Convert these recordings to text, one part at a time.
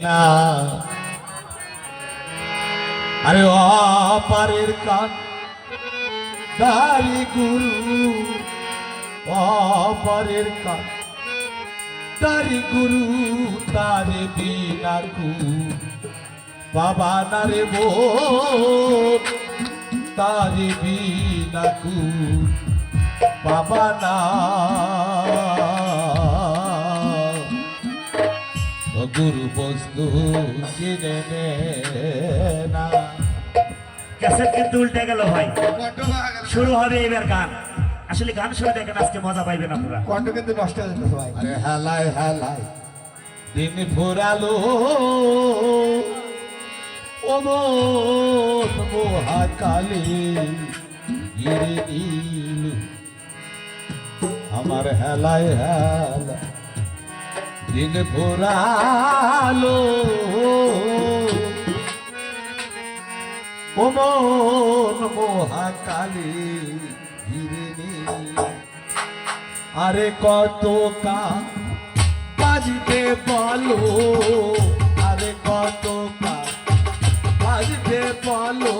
না আরে অপারের কান দারি গুরু অপারের কান দারি গুরু তারে বিনা কু বাবা না রে বোন তারে বিনা কু বাবা না গুরু বস্তু চিনে না। ক্যাসেট কিন্তু উল্টে গেল ভাই, শুরু হবে এবার গান। আসলে গান শুনে দেখেন, আজকে মজা পাইবেন আপনারা। কণ্ঠ কিন্তু নষ্ট হয়ে যেত ভাই। আরে হেলায় হেলায় দিন ফুরালো ও মন মহাকালী গিরে দিল আমার হেলায় হেলায় দিন ফুরালো ও মন মহাকালী ঘিরে নিল আরে কত বাজবে বলো আরে কত বাজবে বলো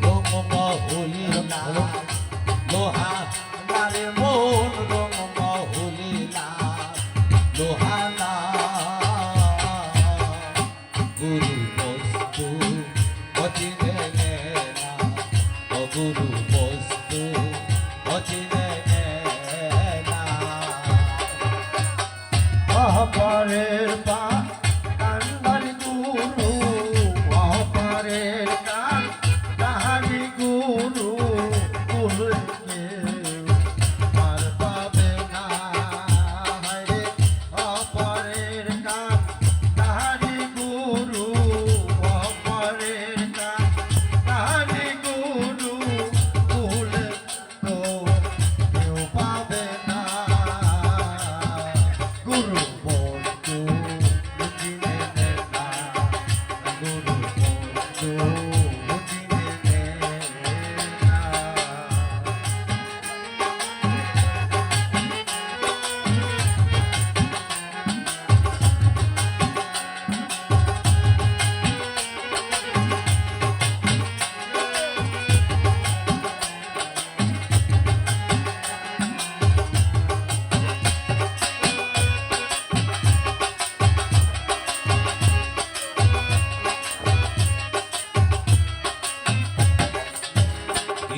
রঙ মহুলি না লোহা আরে মন রঙ মহুলি না লোহানা গুরু বস্তু অচিনে না ও গুরু বস্তু অচিনে না অপরের পা কান্দারি গুরু অপরের কান তাহারি গুরু গুরুকে আর পাবে না রে অপরের কান তাহারি গুরু অপরের কান তাহারি গুরু ভুলে তো কেউ পাবে না গুরু বস্তু চিনে না গুরু বস্তু চিনে না।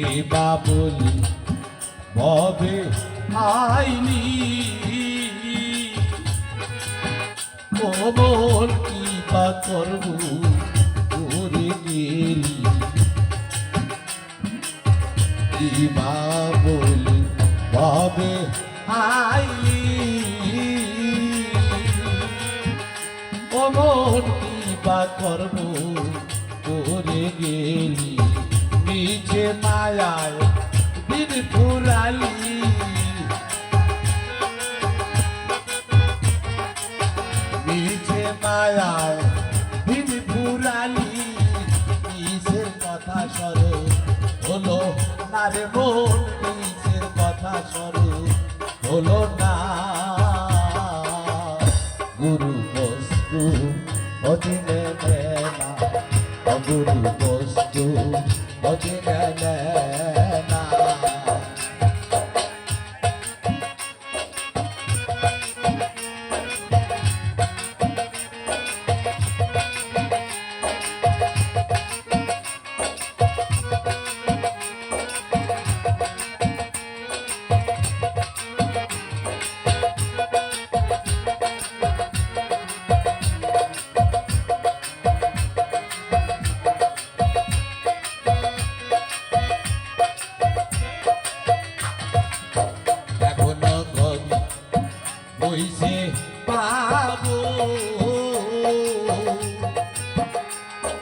এ বাবুলি ভবে আইনি ও বল কি বা করব করে গেলি এ বাবুলি ভবে আইনি ও বল কি বা করব করে গেলি নিচে মায়ায় দিন ফুরালি নিচে মায়ায় দিন ফুরালি কিসের কথা সরো হলো না রে মন কিসের কথা সরো হলো না গুরু বস্তু অচিনে না গুরু বস্তু অচিনে না এখনো ঘরে বইছে পাবো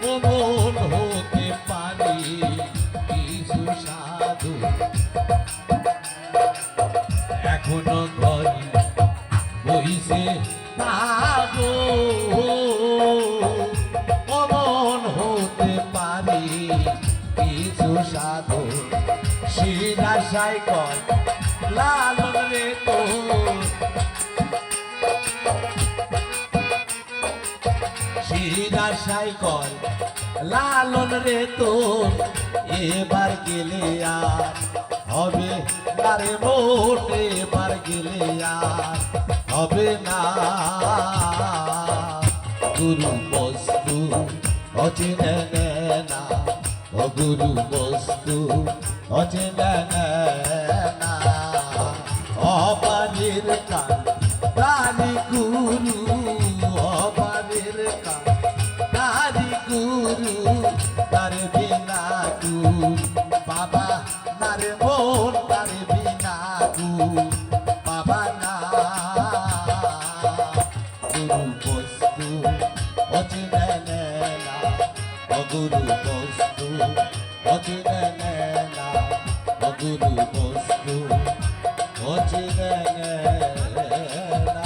ও মন হতে পারে কিছু সাধু এখনো ঘরে বইছে পাবো ও মন হতে পারে কিছু সাধু শিরাশাই কর লালন রে তো শিরাশাই কর লালন রে তোর এবার গেলে আর হবে না রে মোট এবার গেলে আর হবে না গুরু বস্তু অচেনে না ও গুরু বস্তু অচেনে না অপারের কান প্রাণী গুরু অপারের কান প্রাণী গুরু তার বিনা গুরু বাবা নারে মন তার বিনা গুরু বাবা না গুরু বস্তু অচিনে না অগুরু বস্তু অচিনে না অগুরু বস্তু অচিনে না